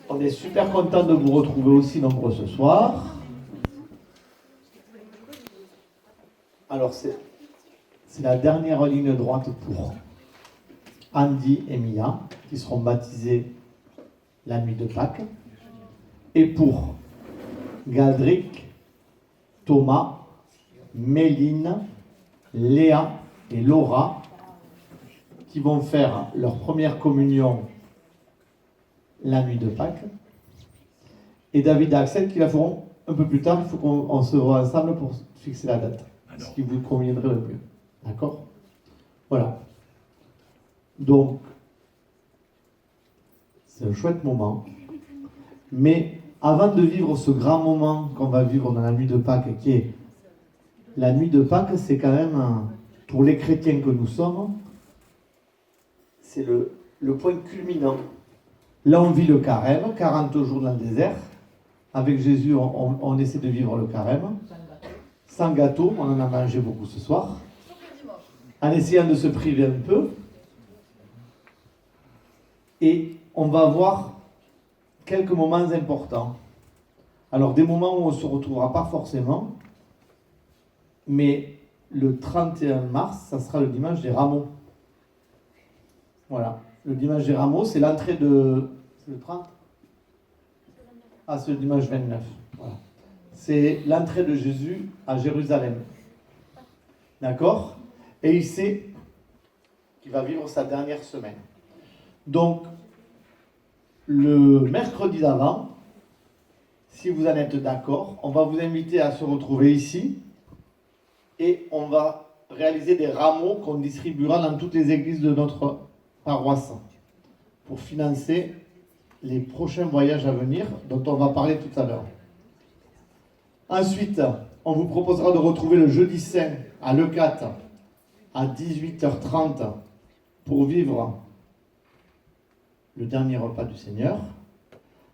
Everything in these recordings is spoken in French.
On est super content de vous retrouver aussi nombreux ce soir. Alors c'est la dernière ligne droite pour Andy et Mia, qui seront baptisés la nuit de Pâques, et pour Galdric, Thomas, Méline, Léa et Laura, qui vont faire leur première communion la nuit de Pâques, et David et Axel qui la feront un peu plus tard. Il faut qu'on se voit ensemble pour fixer la date, ce qui vous conviendrait le mieux. D'accord? Voilà. Donc, c'est un chouette moment. Mais avant de vivre ce grand moment qu'on va vivre dans la nuit de Pâques, qui est la nuit de Pâques, c'est quand même, pour les chrétiens que nous sommes, c'est le point culminant. Là, on vit le carême, 40 jours dans le désert. Avec Jésus, on essaie de vivre le carême. Sans gâteau, on en a mangé beaucoup ce soir. En essayant de se priver un peu. Et on va voir quelques moments importants. Alors, des moments où on ne se retrouvera pas forcément. Mais le 31 mars, ça sera le dimanche des Rameaux. Voilà. Le dimanche des Rameaux, c'est l'entrée de... C'est le 30 ? Ah, c'est le dimanche 29. Voilà. C'est l'entrée de Jésus à Jérusalem. D'accord ? Et il sait qu'il va vivre sa dernière semaine. Donc, le mercredi d'avant, si vous en êtes d'accord, on va vous inviter à se retrouver ici et on va réaliser des rameaux qu'on distribuera dans toutes les églises de notre paroisse pour financer les prochains voyages à venir dont on va parler tout à l'heure. Ensuite, on vous proposera de retrouver le jeudi saint à Leucate à 18h30 pour vivre le dernier repas du Seigneur.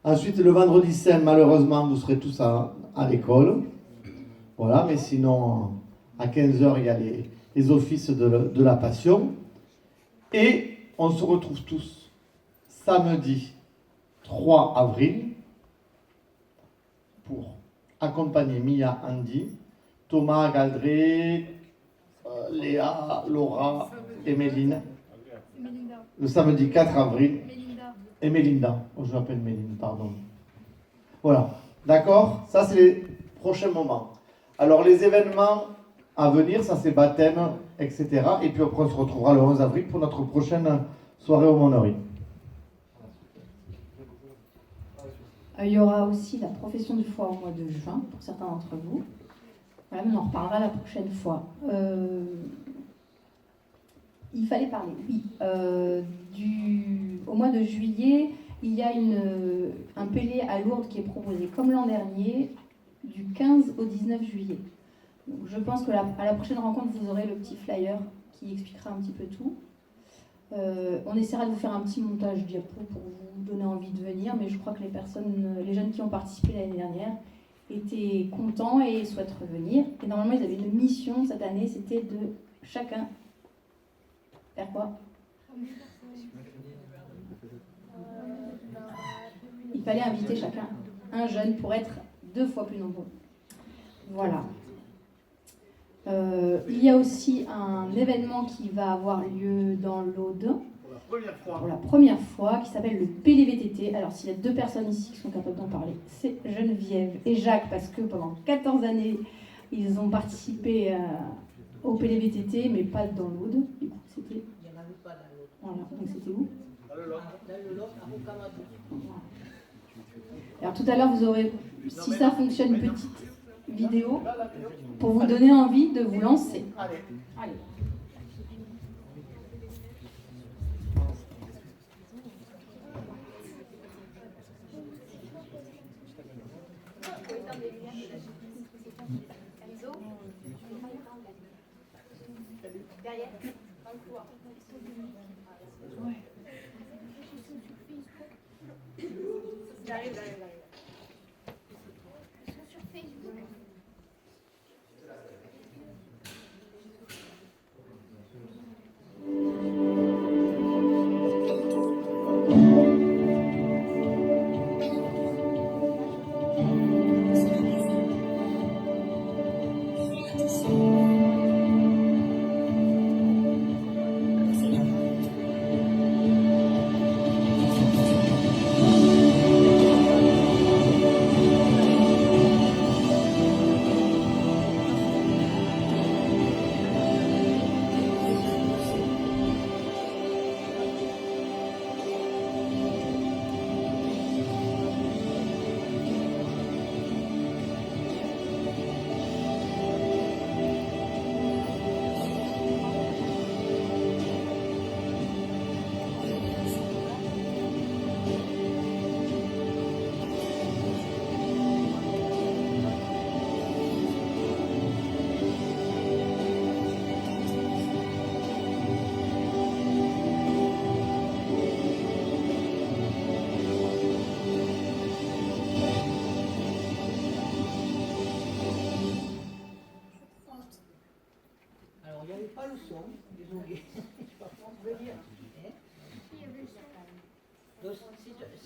Ensuite, le vendredi saint, malheureusement, vous serez tous à l'école. Voilà, mais sinon, à 15h, il y a les offices de la Passion. Et on se retrouve tous samedi 3 avril pour accompagner Mia, Andy, Thomas, Galdré, Léa, Laura et Méline. Le samedi 4 avril. Et Mélinda. Oh, je m'appelle Méline, pardon. Voilà. D'accord? Ça, c'est les prochains moments. Alors, les événements à venir, ça, c'est baptême, etc. Et puis, après, on se retrouvera le 11 avril pour notre prochaine soirée au Monnerie. Il y aura aussi la profession de foi au mois de juin, pour certains d'entre vous. Voilà, mais on en reparlera la prochaine fois. Il fallait parler, oui. Au mois de juillet, il y a un pélé à Lourdes qui est proposé, comme l'an dernier, du 15 au 19 juillet. Donc, je pense que à la prochaine rencontre, vous aurez le petit flyer qui expliquera un petit peu tout. On essaiera de vous faire un petit montage diapo pour vous donner envie de venir, mais je crois que les jeunes qui ont participé l'année dernière étaient contents et souhaitent revenir. Et normalement, ils avaient une mission cette année, c'était de chacun faire quoi ? Il fallait inviter chacun un jeune pour être 2 fois plus nombreux. Voilà. Il y a aussi un événement qui va avoir lieu dans l'Aude pour la première fois, qui s'appelle le PLVTT. Alors, s'il y a 2 personnes ici qui sont capables d'en parler, c'est Geneviève et Jacques, parce que pendant 14 années, ils ont participé au PLVTT, mais pas dans l'Aude. Du coup, c'était... Voilà, donc c'était où ? Dans le Lot, à Rocamadour. Alors, tout à l'heure, vous aurez, si ça fonctionne, une petite vidéo pour vous donner envie de vous lancer. Allez. Derrière, dans le couloir. J'arrive. Ils sont sur Facebook.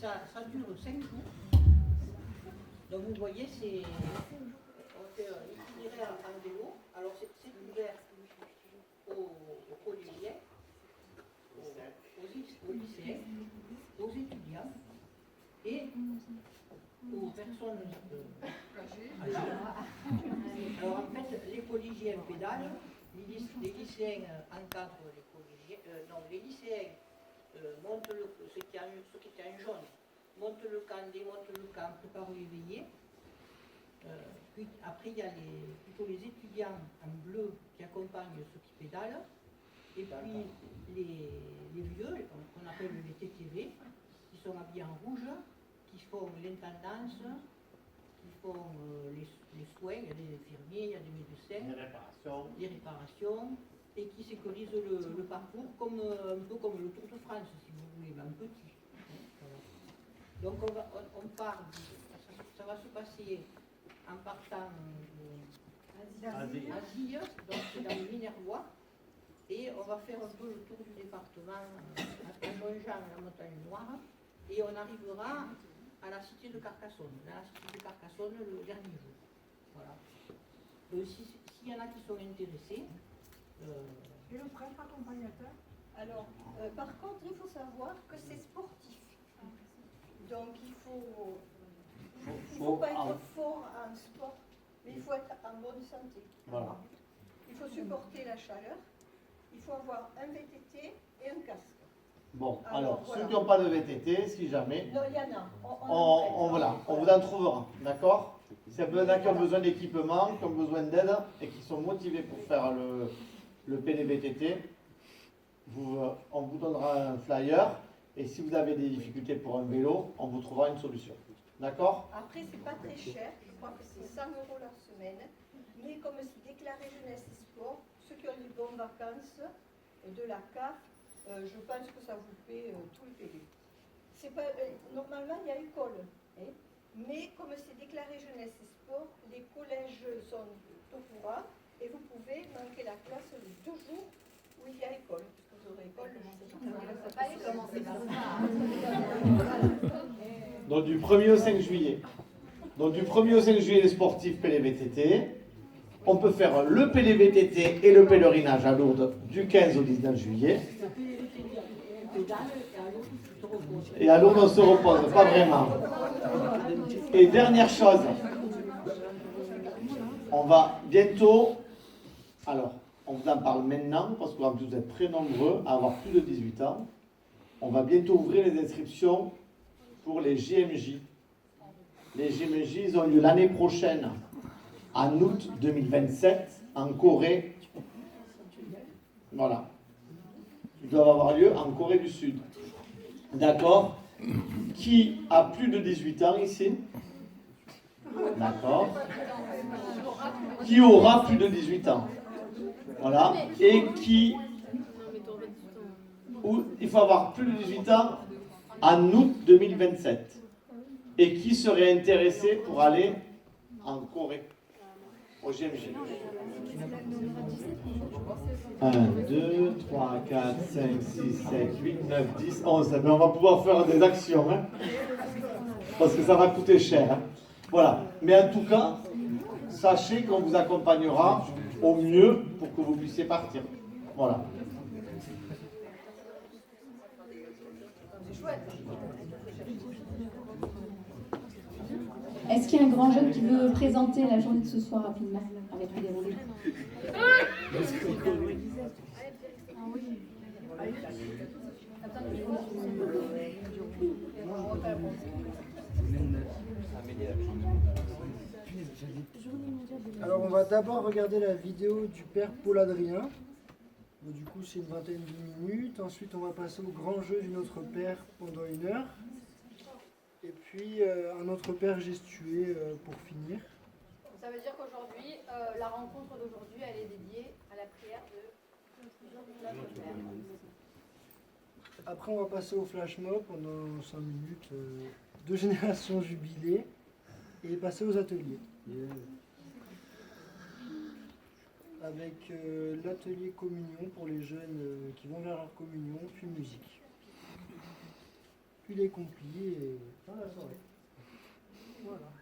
ça dure 5 jours. Donc vous voyez, on fait un itinéraire en vélo. Alors c'est ouvert aux collégiens, aux lycéens, aux étudiants et aux personnes âgées. Alors en fait, les collégiens pédalent, les lycéens encadrent les collégiens, les lycéens montent ce qui était en jaune, montent le camp, démontent le camp, préparent les veillées. Puis après, il y a plutôt les étudiants en bleu qui accompagnent ceux qui pédalent. Et puis les vieux, qu'on appelle les TTV, qui sont habillés en rouge, qui font l'intendance, qui font les soins, il y a des infirmiers, il y a des médecins, des réparations, et qui sécurisent le parcours un peu comme le Tour de France, si vous voulez, mais en petit. Voilà. Donc on part, ça va se passer en partant d'Asie, donc c'est dans le Minervois, et on va faire un peu le tour du département en longeant la montagne Noire, et on arrivera à la cité de Carcassonne. Dans la cité de Carcassonne, le dernier jour. Voilà. S'il y en a qui sont intéressés. Et le prêtre accompagnateur? Alors, par contre, il faut savoir que c'est sportif. Donc, il faut pas être fort en sport, mais il faut être en bonne santé. Voilà. Il faut supporter la chaleur. Il faut avoir un VTT et un casque. Bon, alors voilà. ceux qui n'ont pas de VTT, si jamais, Non, il y en a. on vous en trouvera, d'accord? S'il y en a qui ont besoin d'équipement, qui ont besoin d'aide et qui sont motivés pour faire le PDVTT, on vous donnera un flyer et si vous avez des difficultés pour un vélo, on vous trouvera une solution. D'accord? Après, c'est pas très cher. Je crois que c'est 100 € la semaine. Mais comme c'est déclaré jeunesse et sport, ceux qui ont des bonnes vacances de la CAF, je pense que ça vous fait tout le pays. Normalement, il y a école. Hein, mais comme c'est déclaré jeunesse et sport, les collèges sont au courant et vous pouvez manquer la classe les 2 jours où il y a école. Parce que vous aurez école le Donc du 1er au 5 juillet. Donc du 1er au 5 juillet, les sportifs PLVTT. On peut faire le PLVTT et le pèlerinage à Lourdes du 15 au 19 juillet. Et à Lourdes, on se repose, pas vraiment. Et dernière chose, on va bientôt, alors, on vous en parle maintenant, parce qu'en plus vous êtes très nombreux à avoir plus de 18 ans, on va bientôt ouvrir les inscriptions pour les JMJ. Les JMJ, ils ont lieu l'année prochaine, en août 2027, en Corée. Voilà. Ils doivent avoir lieu en Corée du Sud. D'accord? Qui a plus de 18 ans ici? D'accord. Qui aura plus de 18 ans? Voilà. Et qui... il faut avoir plus de 18 ans en août 2027. Et qui serait intéressé pour aller en Corée, au GMG? 1, 2, 3, 4, 5, 6, 7, 8, 9, 10, 11. Mais on va pouvoir faire des actions, hein, parce que ça va coûter cher. Hein. Voilà. Mais en tout cas, sachez qu'on vous accompagnera au mieux pour que vous puissiez partir. Voilà. Est-ce qu'il y a un grand jeune qui veut présenter la journée de ce soir rapidement avec le déroulé? Alors on va d'abord regarder la vidéo du père Paul Adrien. Du coup c'est une vingtaine de minutes. Ensuite on va passer au grand jeu du Notre Père pendant 1 heure. Et puis un autre père gestué pour finir. Ça veut dire qu'aujourd'hui, la rencontre d'aujourd'hui, elle est dédiée à la prière de notre Père. Après on va passer au flash mob pendant 5 minutes, 2 générations jubilées, et passer aux ateliers. Avec l'atelier communion pour les jeunes qui vont vers leur communion, puis musique. puis les complis et dans la soirée. Voilà.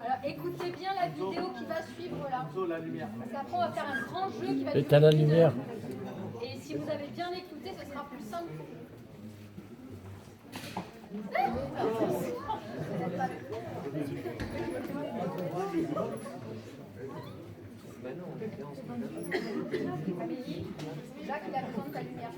Alors écoutez bien la vidéo qui va suivre là. Parce qu'après on va faire un grand jeu qui va durer Éteins la 1 heure. lumière. Et si vous avez bien écouté, ce sera plus simple. Amélie, Jacques, il a besoin de ta lumière.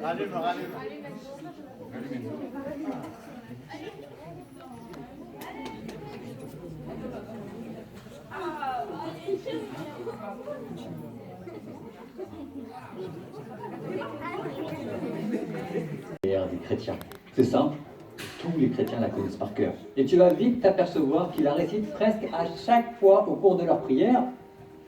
Rallume. Des chrétiens. C'est simple, tous les chrétiens la connaissent par cœur. Et tu vas vite t'apercevoir qu'ils la récitent presque à chaque fois au cours de leur prière.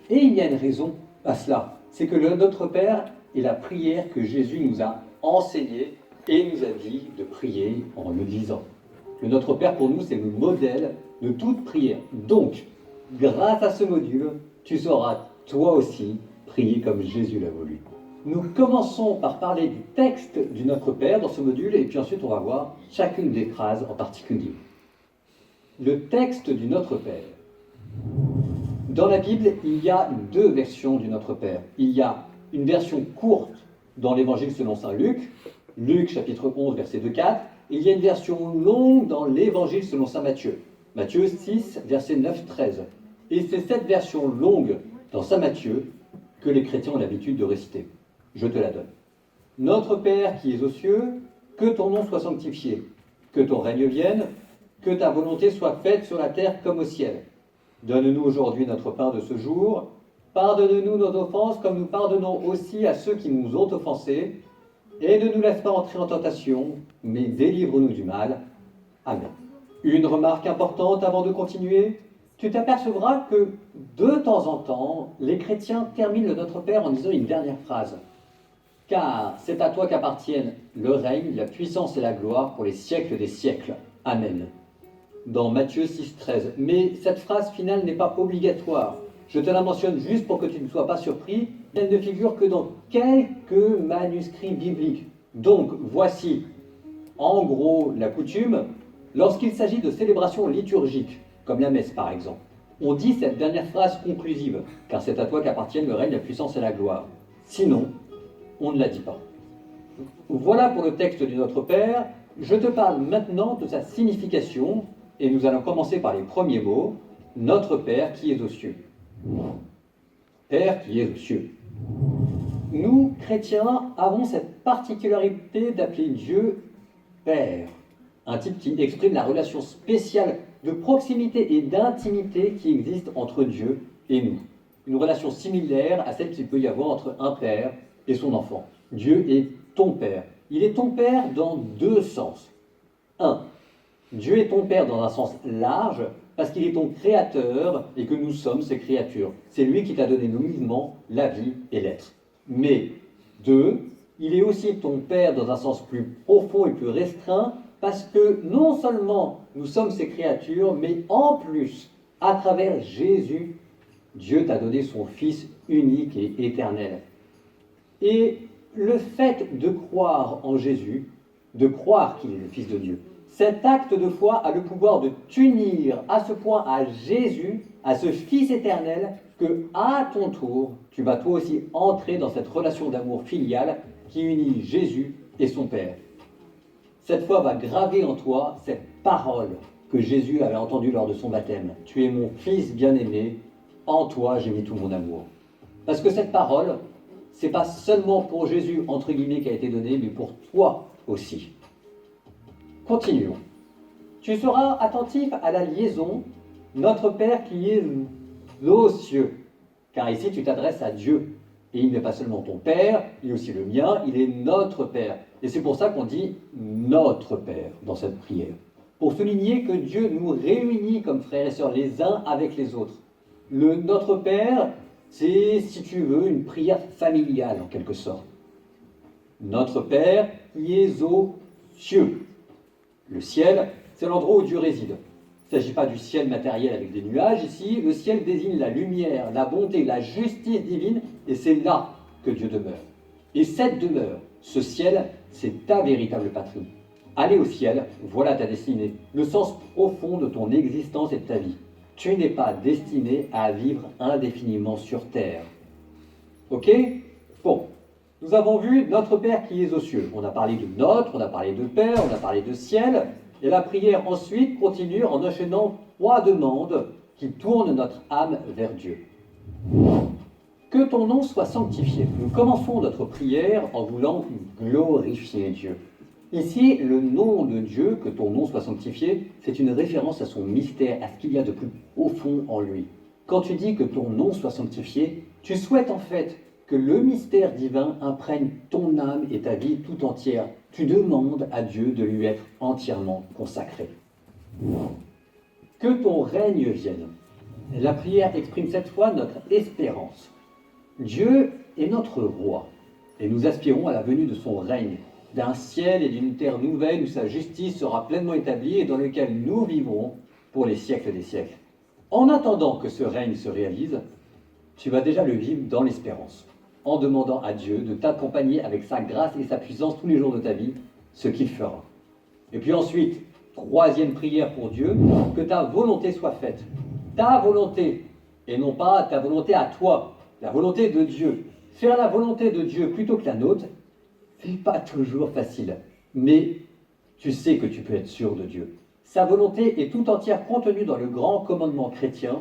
Et il y a une raison à cela. C'est que le Notre Père est la prière que Jésus nous a enseignée et nous a dit de prier en le disant. Le Notre Père pour nous, c'est le modèle de toute prière. Donc, grâce à ce module, tu sauras toi aussi prier comme Jésus l'a voulu. Nous commençons par parler du texte du Notre Père dans ce module et puis ensuite on va voir chacune des phrases en particulier. Le texte du Notre Père. Dans la Bible, il y a deux versions du Notre Père. Il y a une version courte dans l'Évangile selon saint Luc, Luc chapitre 11 verset 2-4, et il y a une version longue dans l'Évangile selon saint Matthieu, Matthieu 6 verset 9-13. Et c'est cette version longue dans saint Matthieu que les chrétiens ont l'habitude de réciter. Je te la donne. Notre Père qui es aux cieux, que ton nom soit sanctifié, que ton règne vienne, que ta volonté soit faite sur la terre comme au ciel. Donne-nous aujourd'hui notre pain de ce jour. Pardonne-nous nos offenses comme nous pardonnons aussi à ceux qui nous ont offensés. et ne nous laisse pas entrer en tentation, mais délivre-nous du mal. Amen. Une remarque importante avant de continuer, tu t'apercevras que de temps en temps, les chrétiens terminent le Notre Père en disant une dernière phrase. Car c'est à toi qu'appartiennent le règne, la puissance et la gloire pour les siècles des siècles. Amen. Dans Matthieu 6,13. Mais cette phrase finale n'est pas obligatoire. Je te la mentionne juste pour que tu ne sois pas surpris. Elle ne figure que dans quelques manuscrits bibliques. Donc, voici, en gros, la coutume. Lorsqu'il s'agit de célébrations liturgiques, comme la messe par exemple, on dit cette dernière phrase conclusive, car c'est à toi qu'appartiennent le règne, la puissance et la gloire. Sinon, on ne la dit pas. Voilà pour le texte du Notre Père. Je te parle maintenant de sa signification, et nous allons commencer par les premiers mots. Notre Père qui est aux cieux. Père qui est aux cieux. Nous, chrétiens, avons cette particularité d'appeler Dieu Père. Un type qui exprime la relation spéciale de proximité et d'intimité qui existe entre Dieu et nous. Une relation similaire à celle qu'il peut y avoir entre un père et son enfant. Dieu est ton Père. Il est ton Père dans deux sens. Un, Dieu est ton Père dans un sens large, parce qu'il est ton Créateur et que nous sommes ses créatures. C'est lui qui t'a donné le mouvement, la vie et l'être. Mais, deux, il est aussi ton Père dans un sens plus profond et plus restreint, parce que non seulement nous sommes ses créatures, mais en plus, à travers Jésus, Dieu t'a donné son Fils unique et éternel. Et le fait de croire en Jésus, de croire qu'il est le Fils de Dieu, cet acte de foi a le pouvoir de t'unir à ce point à Jésus, à ce Fils éternel, que à ton tour, tu vas toi aussi entrer dans cette relation d'amour filial qui unit Jésus et son Père. Cette foi va graver en toi cette parole que Jésus avait entendue lors de son baptême. Tu es mon Fils bien-aimé, en toi j'ai mis tout mon amour. Parce que cette parole, c'est pas seulement pour Jésus, entre guillemets, qui a été donnée, mais pour toi aussi. Continuons. Tu seras attentif à la liaison Notre Père qui est aux cieux. Car ici, tu t'adresses à Dieu. Et il n'est pas seulement ton Père, il est aussi le mien, il est notre Père. Et c'est pour ça qu'on dit notre Père dans cette prière. Pour souligner que Dieu nous réunit comme frères et sœurs les uns avec les autres. Le Notre Père, c'est, si tu veux, une prière familiale en quelque sorte. Notre Père qui est aux cieux. Le ciel, c'est l'endroit où Dieu réside. Il ne s'agit pas du ciel matériel avec des nuages. Ici, le ciel désigne la lumière, la bonté, la justice divine, et c'est là que Dieu demeure. Et cette demeure, ce ciel, c'est ta véritable patrie. Aller au ciel, voilà ta destinée, le sens profond de ton existence et de ta vie. Tu n'es pas destiné à vivre indéfiniment sur terre. Ok? Bon. Nous avons vu notre Père qui est aux cieux. On a parlé de notre, on a parlé de Père, on a parlé de ciel. Et la prière ensuite continue en enchaînant 3 demandes qui tournent notre âme vers Dieu. Que ton nom soit sanctifié. Nous commençons notre prière en voulant glorifier Dieu. Ici, le nom de Dieu, que ton nom soit sanctifié, c'est une référence à son mystère, à ce qu'il y a de plus profond en lui. Quand tu dis que ton nom soit sanctifié, tu souhaites en fait que le mystère divin imprègne ton âme et ta vie tout entière. Tu demandes à Dieu de lui être entièrement consacré. Que ton règne vienne. La prière exprime cette fois notre espérance. Dieu est notre roi, et nous aspirons à la venue de son règne, d'un ciel et d'une terre nouvelle où sa justice sera pleinement établie et dans lequel nous vivrons pour les siècles des siècles. En attendant que ce règne se réalise, tu vas déjà le vivre dans l'espérance, en demandant à Dieu de t'accompagner avec sa grâce et sa puissance tous les jours de ta vie, ce qu'il fera. Et puis ensuite, 3e prière pour Dieu, que ta volonté soit faite. Ta volonté, et non pas ta volonté à toi, la volonté de Dieu. Faire la volonté de Dieu plutôt que la nôtre, c'est pas toujours facile. Mais tu sais que tu peux être sûr de Dieu. Sa volonté est tout entière contenue dans le grand commandement chrétien,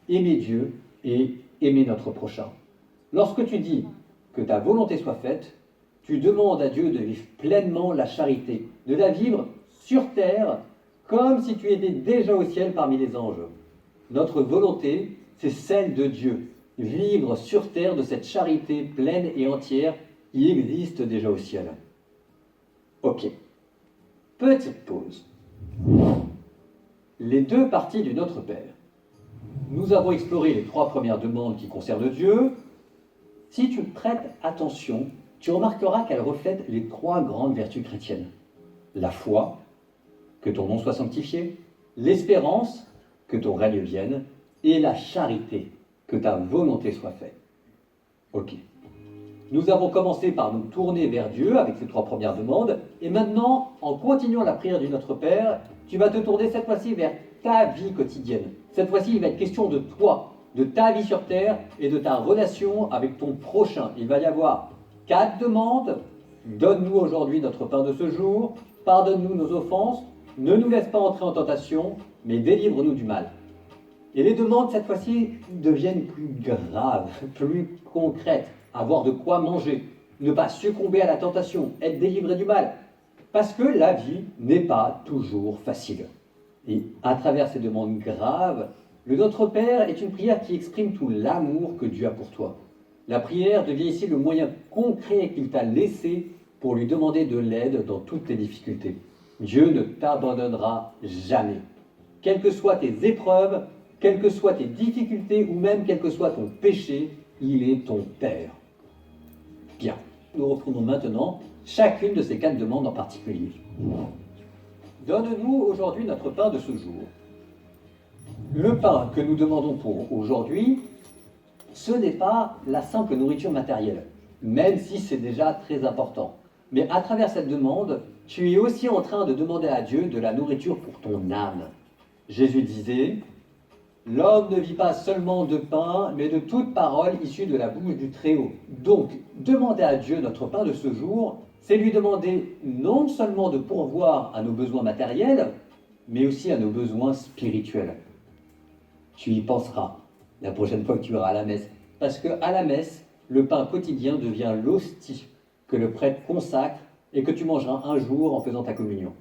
aimer Dieu et aimer notre prochain. Lorsque tu dis que ta volonté soit faite, tu demandes à Dieu de vivre pleinement la charité, de la vivre sur terre comme si tu étais déjà au ciel parmi les anges. Notre volonté, c'est celle de Dieu, vivre sur terre de cette charité pleine et entière qui existe déjà au ciel. Ok. Petite pause. Les deux parties du Notre Père. Nous avons exploré les 3 premières demandes qui concernent Dieu. Si tu prêtes attention, tu remarqueras qu'elles reflètent les 3 grandes vertus chrétiennes. La foi, que ton nom soit sanctifié, l'espérance, que ton règne vienne, et la charité, que ta volonté soit faite. Ok. Nous avons commencé par nous tourner vers Dieu avec ces 3 premières demandes, et maintenant, en continuant la prière du Notre Père, tu vas te tourner cette fois-ci vers ta vie quotidienne. Cette fois-ci, il va être question de toi, de ta vie sur terre et de ta relation avec ton prochain. Il va y avoir 4 demandes. Donne-nous aujourd'hui notre pain de ce jour, pardonne-nous nos offenses, ne nous laisse pas entrer en tentation, mais délivre-nous du mal. Et les demandes, cette fois-ci, deviennent plus graves, plus concrètes. Avoir de quoi manger, ne pas succomber à la tentation, être délivré du mal. Parce que la vie n'est pas toujours facile. Et à travers ces demandes graves, le Notre Père est une prière qui exprime tout l'amour que Dieu a pour toi. La prière devient ici le moyen concret qu'il t'a laissé pour lui demander de l'aide dans toutes tes difficultés. Dieu ne t'abandonnera jamais. Quelles que soient tes épreuves, quelles que soient tes difficultés ou même quel que soit ton péché, il est ton Père. Bien, nous reprenons maintenant chacune de ces 4 demandes en particulier. Donne-nous aujourd'hui notre pain de ce jour. Le pain que nous demandons pour aujourd'hui, ce n'est pas la simple nourriture matérielle, même si c'est déjà très important. Mais à travers cette demande, tu es aussi en train de demander à Dieu de la nourriture pour ton âme. Jésus disait, « L'homme ne vit pas seulement de pain, mais de toute parole issue de la bouche du Très-Haut. » Donc, demander à Dieu notre pain de ce jour, c'est lui demander non seulement de pourvoir à nos besoins matériels, mais aussi à nos besoins spirituels. Tu y penseras la prochaine fois que tu iras à la messe, parce qu'à la messe, le pain quotidien devient l'hostie que le prêtre consacre et que tu mangeras un jour en faisant ta communion.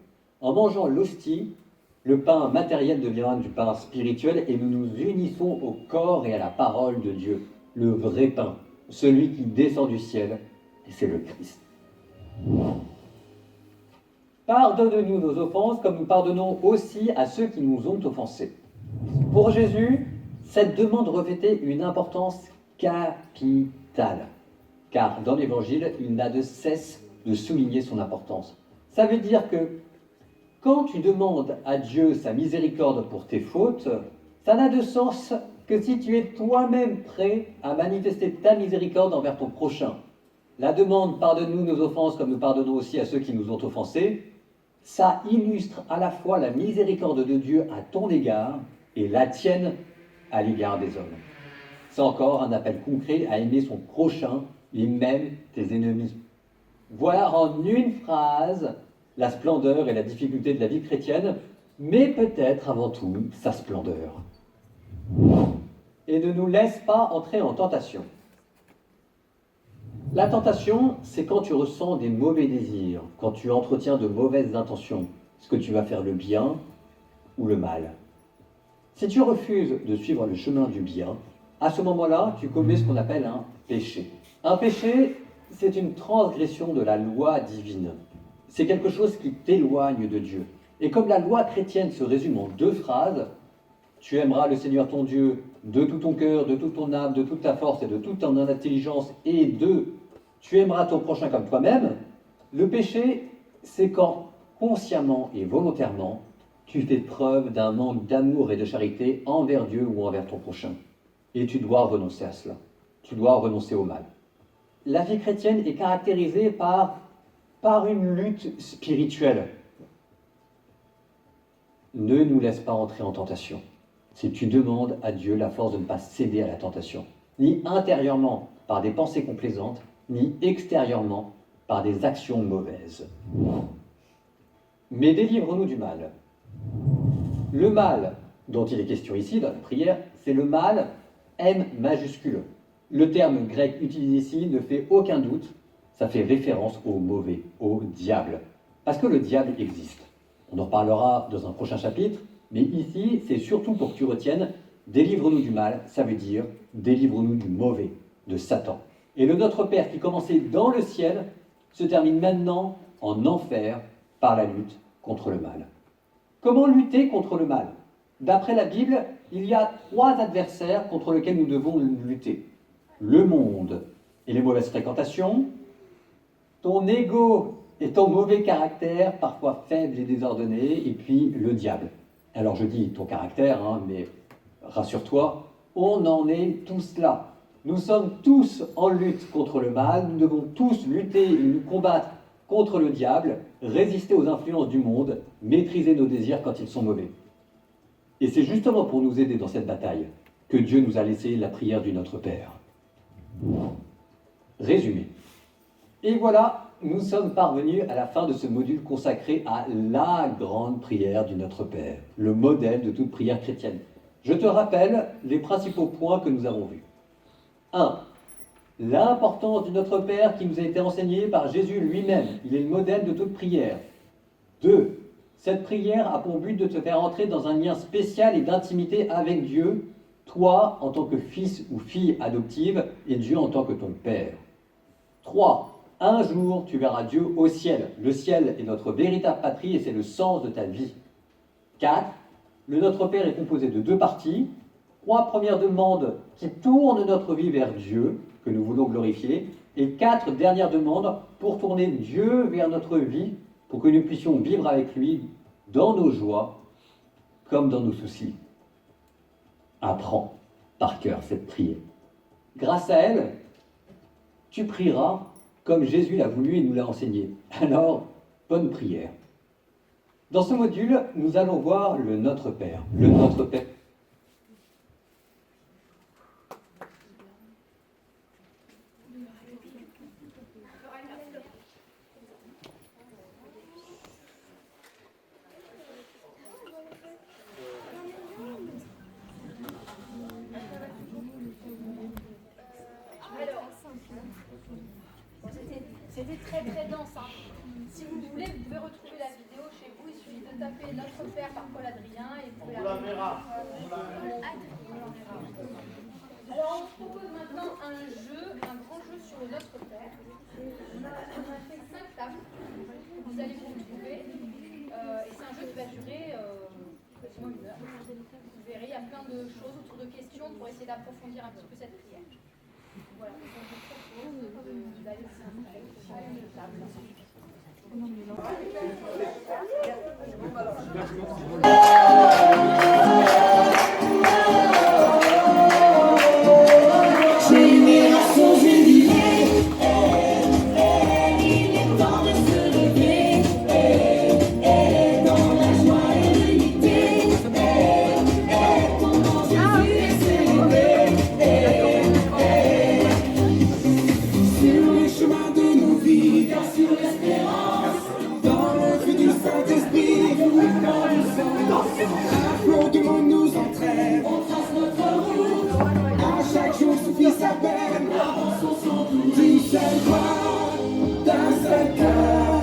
En mangeant l'hostie, le pain matériel devient du pain spirituel et nous nous unissons au corps et à la parole de Dieu, le vrai pain, celui qui descend du ciel, et c'est le Christ. Pardonne-nous nos offenses comme nous pardonnons aussi à ceux qui nous ont offensés. Pour Jésus, cette demande revêtait une importance capitale, car dans l'Évangile, il n'a de cesse de souligner son importance. Ça veut dire que quand tu demandes à Dieu sa miséricorde pour tes fautes, ça n'a de sens que si tu es toi-même prêt à manifester ta miséricorde envers ton prochain. La demande « Pardonne-nous nos offenses comme nous pardonnons aussi à ceux qui nous ont offensés », ça illustre à la fois la miséricorde de Dieu à ton égard et la tienne à l'égard des hommes. C'est encore un appel concret à aimer son prochain et même tes ennemis. Voilà en une phrase la splendeur et la difficulté de la vie chrétienne, mais peut-être avant tout sa splendeur. Et ne nous laisse pas entrer en tentation. La tentation, c'est quand tu ressens des mauvais désirs, quand tu entretiens de mauvaises intentions. Est-ce que tu vas faire le bien ou le mal? Si tu refuses de suivre le chemin du bien, à ce moment-là, tu commets ce qu'on appelle un péché. Un péché, c'est une transgression de la loi divine. C'est quelque chose qui t'éloigne de Dieu. Et comme la loi chrétienne se résume en 2 phrases, tu aimeras le Seigneur ton Dieu de tout ton cœur, de toute ton âme, de toute ta force et de toute ton intelligence, et tu aimeras ton prochain comme toi-même. Le péché, c'est quand consciemment et volontairement, tu fais preuve d'un manque d'amour et de charité envers Dieu ou envers ton prochain. Et tu dois renoncer à cela. Tu dois renoncer au mal. La vie chrétienne est caractérisée par une lutte spirituelle. Ne nous laisse pas entrer en tentation. Si tu demandes à Dieu la force de ne pas céder à la tentation, ni intérieurement par des pensées complaisantes, ni extérieurement par des actions mauvaises. Mais délivre-nous du mal. Le mal dont il est question ici dans la prière, c'est le mal M majuscule. Le terme grec utilisé ici ne fait aucun doute, ça fait référence au mauvais, au diable. Parce que le diable existe. On en reparlera dans un prochain chapitre, mais ici, c'est surtout pour que tu retiennes, délivre-nous du mal, ça veut dire délivre-nous du mauvais, de Satan. Et le Notre Père qui commençait dans le ciel se termine maintenant en enfer par la lutte contre le mal. Comment lutter contre le mal? D'après la Bible, il y a 3 adversaires contre lesquels nous devons lutter. Le monde et les mauvaises fréquentations, ton ego et ton mauvais caractère, parfois faible et désordonné, et puis le diable. Alors je dis ton caractère, mais rassure-toi, on en est tous là. Nous sommes tous en lutte contre le mal, nous devons tous lutter et nous combattre contre le diable, résister aux influences du monde, maîtriser nos désirs quand ils sont mauvais. Et c'est justement pour nous aider dans cette bataille que Dieu nous a laissé la prière du Notre Père. Résumé. Et voilà, nous sommes parvenus à la fin de ce module consacré à la grande prière du Notre Père, le modèle de toute prière chrétienne. Je te rappelle les principaux points que nous avons vus. 1. L'importance du Notre Père qui nous a été enseigné par Jésus lui-même. Il est le modèle de toute prière. 2. Cette prière a pour but de te faire entrer dans un lien spécial et d'intimité avec Dieu, toi en tant que fils ou fille adoptive et Dieu en tant que ton Père. 3. Un jour, tu verras Dieu au ciel. Le ciel est notre véritable patrie et c'est le sens de ta vie. 4. Le Notre Père est composé de 2 parties. 3 premières demandes qui tournent notre vie vers Dieu, que nous voulons glorifier, et 4 dernières demandes pour tourner Dieu vers notre vie, pour que nous puissions vivre avec lui dans nos joies comme dans nos soucis. Apprends par cœur cette prière. Grâce à elle, tu prieras comme Jésus l'a voulu et nous l'a enseigné. Alors, bonne prière. Dans ce module, nous allons voir le Notre Père. Le Notre Père. C'était très très dense. Si vous voulez, vous pouvez retrouver la vidéo chez vous. Il suffit de taper Notre Père par Paul Adrien et vous pouvez la verra. Alors on se propose maintenant un grand jeu sur le Notre Père. On a fait 5 tables. Vous allez vous retrouver. Et c'est un jeu qui va durer quasiment 1 heure. Vous verrez, il y a plein de choses autour de questions pour essayer d'approfondir un petit peu cette prière. Voilà, donc je vous propose d'aller s'installer sur une table. Génération jubilée, il est temps de se lever, dans la joie et l'unité, comment Jésus est célébré. Sur le chemin de nos vies, sur l'espérance, dans le feu du Saint-Esprit, un flot de monde nous entraîne, on trace notre route, à chaque jour suffit sa peine, avançons sans doute, d'une seule voix, d'un seul cœur,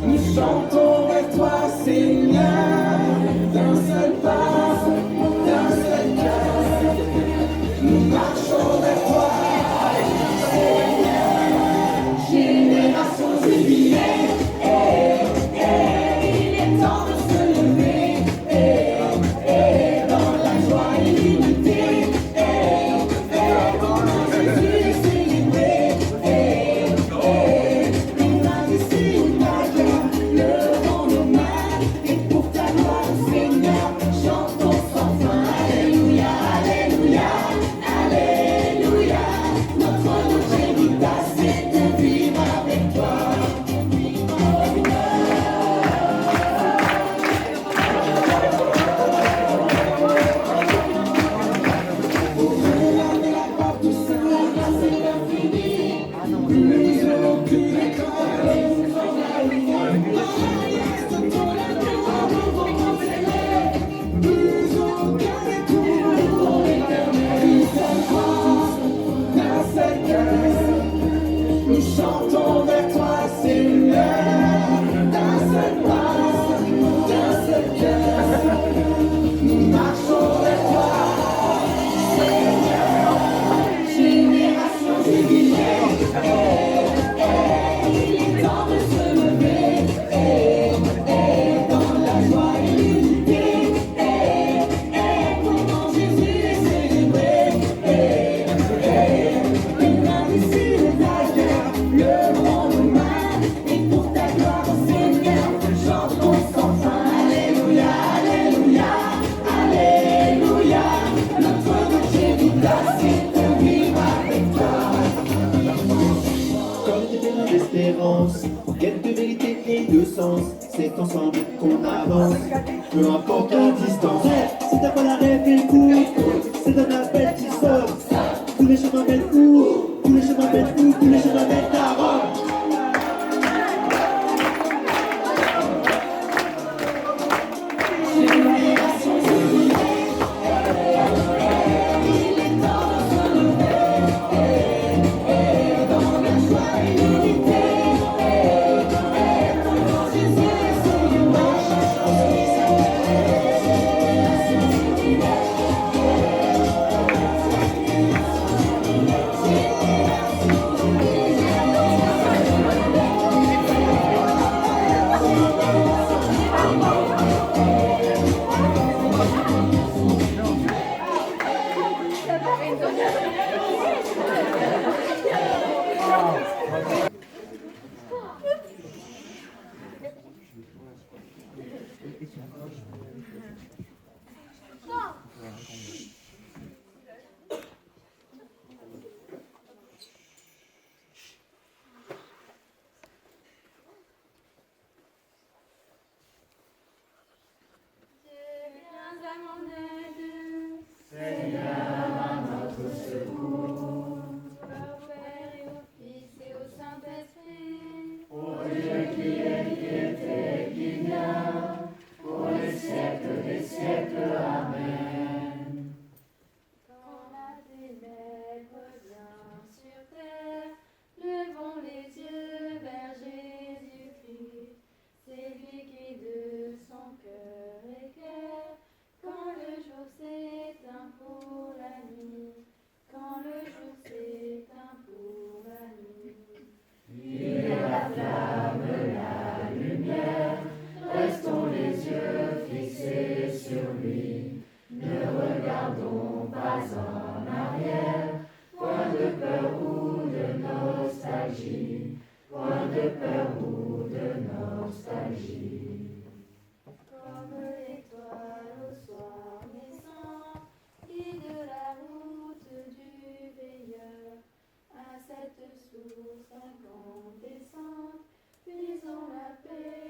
nous chantons vers toi Seigneur, d'un seul pas, d'un seul cœur, nous marchons vers toi Seigneur, génération jubilée. Il est temps de se lever, dans la joie et l'unité, comment Jésus est célébré. On a laissé une bagarre, levons nos mains, et pour ta gloire, Seigneur, chantons sans fin. Alléluia, alléluia, alléluia. Notre longévité, c'est de vivre avec toi. Nous chantons vers toi, Seigneur, d'un seul pas, d'un seul cœur. Nous marchons vers toi, Seigneur, génération jubilée. était plein d'espérance, quête de vérité et de sens. C'est ensemble qu'on avance, peu importe la distance. Si t'as pas la rêve et le coup, c'est un appel qui sort. Tous les chemins mènent où? Tous les chemins mènent où? Tous les chemins mènent à Rome.